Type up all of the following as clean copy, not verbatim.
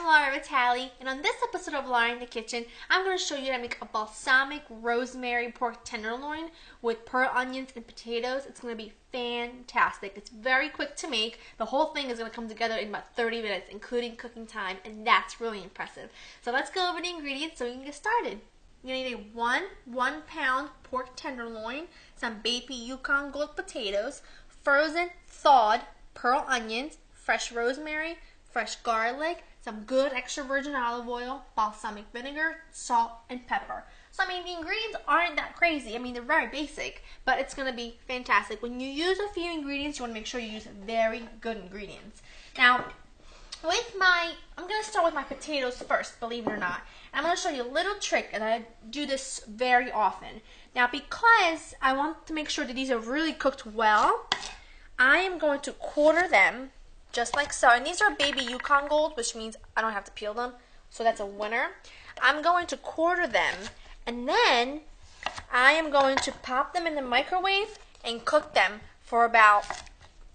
Laura Vitale, and on this episode of Laura in the Kitchen, I'm going to show you how to make a balsamic rosemary pork tenderloin with pearl onions and potatoes. It's going to be fantastic. It's very quick to make. The whole thing is going to come together in about 30 minutes, including cooking time, and that's really impressive. So let's go over the ingredients so we can get started. You're going to need a 1 pound pork tenderloin, some baby Yukon Gold potatoes, frozen, thawed pearl onions, fresh rosemary, fresh garlic, some good extra virgin olive oil, balsamic vinegar, salt, and pepper. So, I mean, the ingredients aren't that crazy. I mean, they're very basic, but it's going to be fantastic. When you use a few ingredients, you want to make sure you use very good ingredients. Now, I'm going to start with my potatoes first, believe it or not. And I'm going to show you a little trick, and I do this very often. Now, because I want to make sure that these are really cooked well, I am going to quarter them just like so. And these are baby Yukon Gold, which means I don't have to peel them. So that's a winner. I'm going to quarter them, and then I am going to pop them in the microwave and cook them for about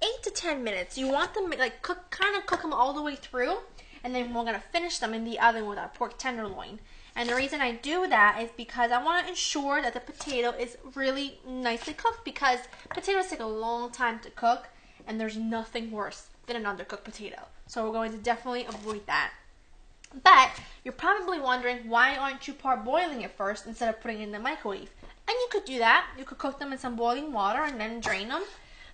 8 to 10 minutes. You want them like kind of cook them all the way through, and then we're going to finish them in the oven with our pork tenderloin. And the reason I do that is because I want to ensure that the potato is really nicely cooked, because potatoes take a long time to cook, and there's nothing worse than an undercooked potato. So we're going to definitely avoid that. But you're probably wondering, why aren't you parboiling it first instead of putting it in the microwave? And you could do that. You could cook them in some boiling water and then drain them.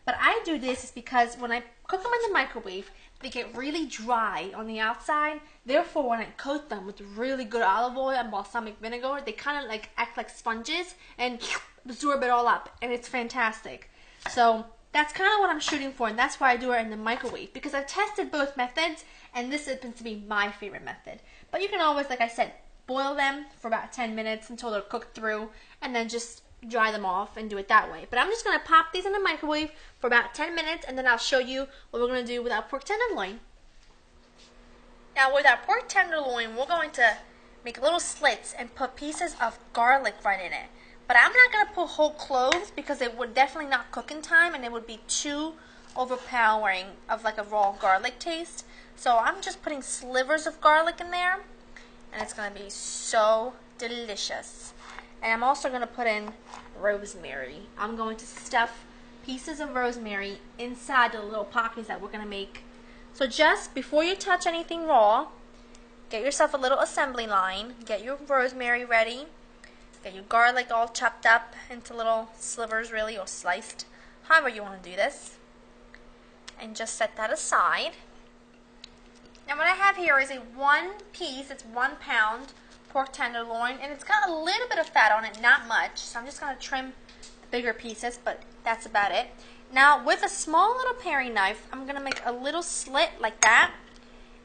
But I do this is because when I cook them in the microwave, they get really dry on the outside. Therefore, when I coat them with really good olive oil and balsamic vinegar, they kind of like act like sponges and absorb it all up, and it's fantastic. So that's kind of what I'm shooting for, and that's why I do it in the microwave, because I've tested both methods, and this happens to be my favorite method. But you can always, like I said, boil them for about 10 minutes until they're cooked through, and then just dry them off and do it that way. But I'm just going to pop these in the microwave for about 10 minutes, and then I'll show you what we're going to do with our pork tenderloin. Now, with our pork tenderloin, we're going to make little slits and put pieces of garlic right in it. But I'm not going to put whole cloves, because it would definitely not cook in time, and it would be too overpowering of like a raw garlic taste. So I'm just putting slivers of garlic in there, and it's going to be so delicious. And I'm also going to put in rosemary. I'm going to stuff pieces of rosemary inside the little pockets that we're going to make. So just before you touch anything raw, get yourself a little assembly line. Get your rosemary ready. Get your garlic all chopped up into little slivers, really, or sliced, however you want to do this. And just set that aside. Now what I have here is a 1 piece, it's 1 pound pork tenderloin, and it's got a little bit of fat on it, not much, so I'm just going to trim the bigger pieces, but that's about it. Now with a small little paring knife, I'm going to make a little slit like that,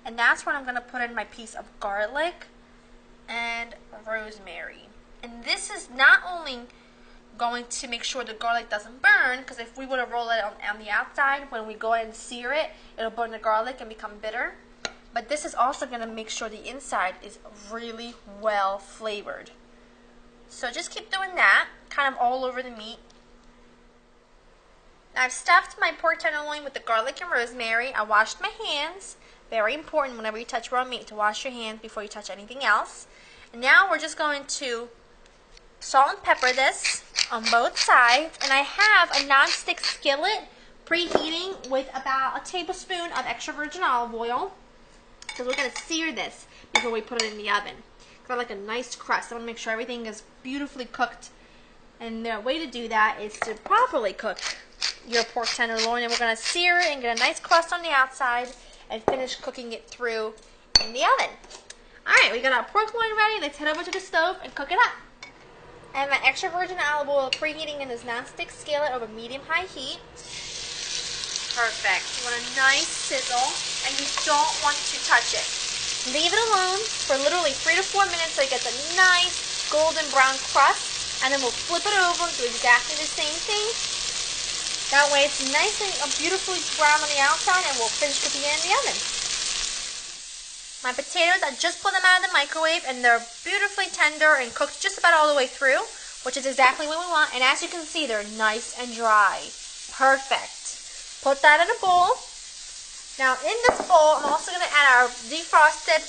and that's where I'm going to put in my piece of garlic and rosemary. And this is not only going to make sure the garlic doesn't burn, because if we were to roll it on the outside, when we go ahead and sear it, it'll burn the garlic and become bitter. But this is also going to make sure the inside is really well flavored. So just keep doing that, kind of all over the meat. Now I've stuffed my pork tenderloin with the garlic and rosemary. I washed my hands. Very important whenever you touch raw meat to wash your hands before you touch anything else. And now we're just going to salt and pepper this on both sides. And I have a non-stick skillet preheating with about a tablespoon of extra virgin olive oil, because we're going to sear this before we put it in the oven. Because I like a nice crust. I want to make sure everything is beautifully cooked. And the way to do that is to properly cook your pork tenderloin. And we're going to sear it and get a nice crust on the outside and finish cooking it through in the oven. Alright, we got our pork loin ready. Let's head over to the stove and cook it up. I have my extra virgin olive oil preheating in this non-stick skillet over medium-high heat. Perfect. You want a nice sizzle, and you don't want to touch it. Leave it alone for literally 3 to 4 minutes so it gets a nice golden brown crust, and then we'll flip it over, do exactly the same thing. That way it's nice and beautifully brown on the outside, and we'll finish cooking it in the oven. My potatoes, I just pulled them out of the microwave, and they're beautifully tender and cooked just about all the way through, which is exactly what we want. And as you can see, they're nice and dry. Perfect. Put that in a bowl. Now in this bowl, I'm also going to add our defrosted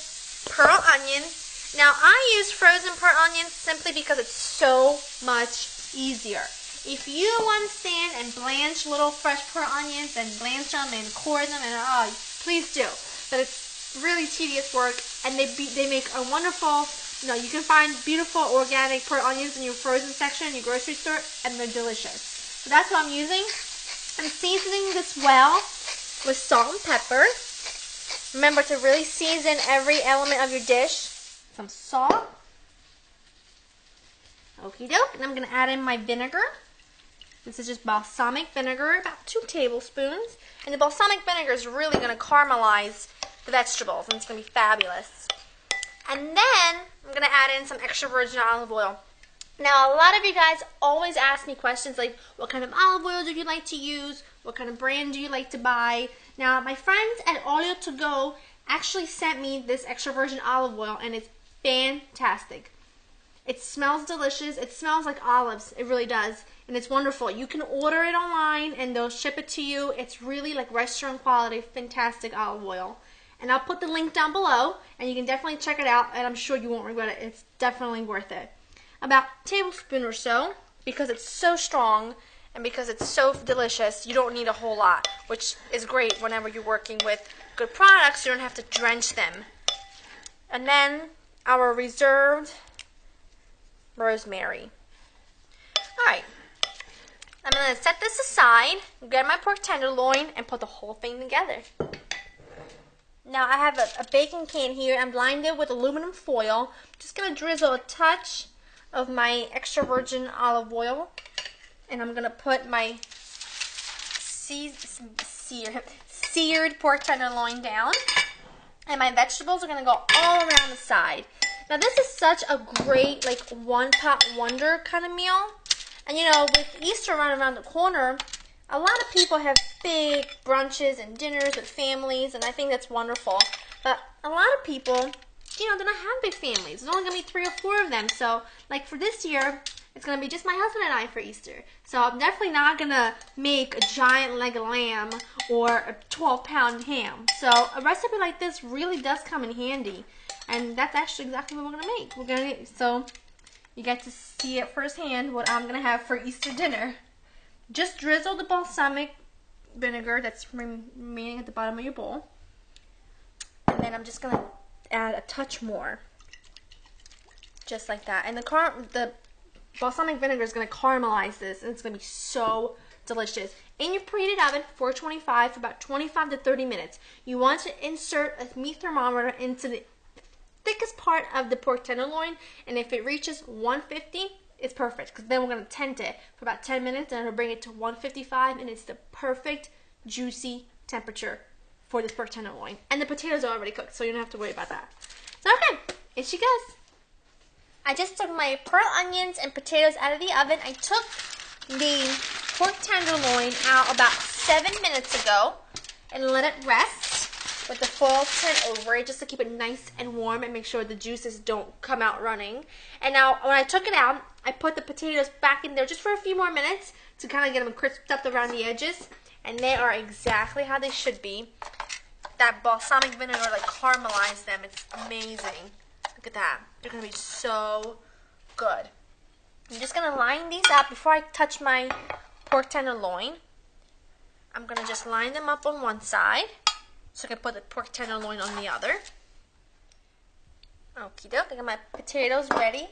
pearl onions. Now I use frozen pearl onions simply because it's so much easier. If you want to stand and blanch little fresh pearl onions and blanch them and core them, and please do. But it's really tedious work, and they make a wonderful. You can find beautiful organic pearl onions in your frozen section in your grocery store, and they're delicious. So that's what I'm using. I'm seasoning this well with salt and pepper. Remember to really season every element of your dish. Some salt. Okie doke. And I'm going to add in my vinegar. This is just balsamic vinegar, about 2 tablespoons. And the balsamic vinegar is really going to caramelize the vegetables, and it's going to be fabulous. And then I'm going to add in some extra virgin olive oil. Now, a lot of you guys always ask me questions like, what kind of olive oil do you like to use? What kind of brand do you like to buy? Now, my friends at Oil to Go actually sent me this extra virgin olive oil, and it's fantastic. It smells delicious. It smells like olives. It really does. And it's wonderful. You can order it online, and they'll ship it to you. It's really like restaurant quality, fantastic olive oil. And I'll put the link down below, and you can definitely check it out, and I'm sure you won't regret it. It's definitely worth it. About a tablespoon or so, because it's so strong and because it's so delicious, you don't need a whole lot, which is great whenever you're working with good products. You don't have to drench them. And then our reserved rosemary. Alright, I'm going to set this aside, get my pork tenderloin, and put the whole thing together. Now I have a baking pan here. I'm lined it with aluminum foil. I'm just going to drizzle a touch of my extra virgin olive oil, and I'm going to put my seared pork tenderloin down, and my vegetables are going to go all around the side. Now this is such a great like one-pot wonder kind of meal, and with Easter right around the corner, a lot of people have big brunches and dinners with families, and I think that's wonderful. But a lot of people, they don't have big families. There's only going to be 3 or 4 of them. So, like for this year, it's going to be just my husband and I for Easter. So I'm definitely not going to make a giant leg of lamb or a 12-pound ham. So a recipe like this really does come in handy. And that's actually exactly what we're going to make. So you get to see it firsthand what I'm going to have for Easter dinner. Just drizzle the balsamic vinegar that's remaining at the bottom of your bowl. And then I'm just going to add a touch more. Just like that. And the balsamic vinegar is going to caramelize this, and it's going to be so delicious. In your preheated oven, 425 for about 25 to 30 minutes. You want to insert a meat thermometer into the thickest part of the pork tenderloin, and if it reaches 150, it's perfect, because then we're going to tent it for about 10 minutes, and it'll bring it to 155, and it's the perfect juicy temperature for this pork tenderloin. And the potatoes are already cooked, so you don't have to worry about that. So okay, here she goes. I just took my pearl onions and potatoes out of the oven. I took the pork tenderloin out about 7 minutes ago and let it rest with the foil tint over it, just to keep it nice and warm and make sure the juices don't come out running. And now when I took it out, I put the potatoes back in there just for a few more minutes to kind of get them crisped up around the edges. And they are exactly how they should be. That balsamic vinegar like caramelized them. It's amazing. Look at that. They're going to be so good. I'm just going to line these up before I touch my pork tenderloin. I'm going to just line them up on one side so I can put the pork tenderloin on the other. Okie doke. I got my potatoes ready.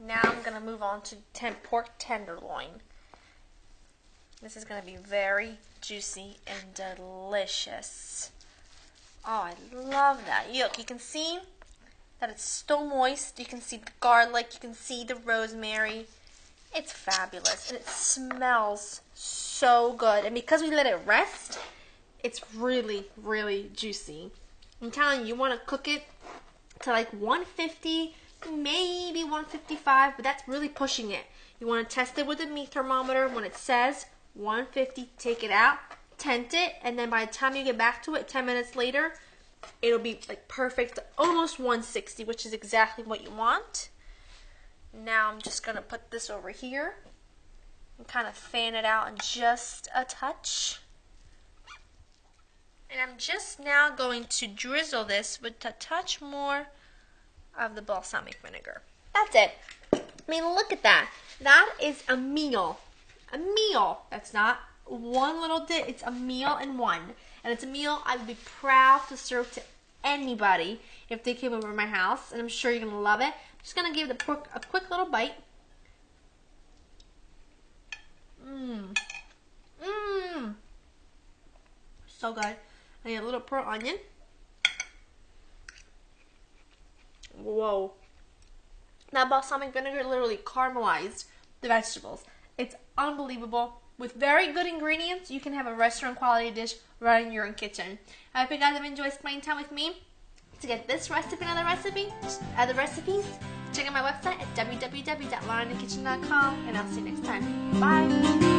Now I'm going to move on to pork tenderloin. This is going to be very juicy and delicious. Oh, I love that. Look, you can see that it's still moist. You can see the garlic. You can see the rosemary. It's fabulous. And it smells so good. And because we let it rest, it's really, really juicy. I'm telling you, you want to cook it to like 150, maybe 155, but that's really pushing it. You want to test it with a meat thermometer. When it says 150, take it out, tent it, and then by the time you get back to it 10 minutes later, it'll be like perfect, almost 160, which is exactly what you want. Now I'm just going to put this over here and kind of fan it out in just a touch. And I'm just now going to drizzle this with a touch more of the balsamic vinegar. That's it. I mean, look at that. That is a meal. A meal. That's not one little dish. It's a meal in one. And it's a meal I would be proud to serve to anybody if they came over to my house. And I'm sure you're going to love it. I'm just going to give the pork a quick little bite. So good. I need a little pearl onion. Whoa. That balsamic vinegar literally caramelized the vegetables. It's unbelievable. With very good ingredients, you can have a restaurant quality dish right in your own kitchen. I hope you guys have enjoyed spending time with me. To get this recipe and other recipes, check out my website at www.laureninthekitchen.com, and I'll see you next time. Bye!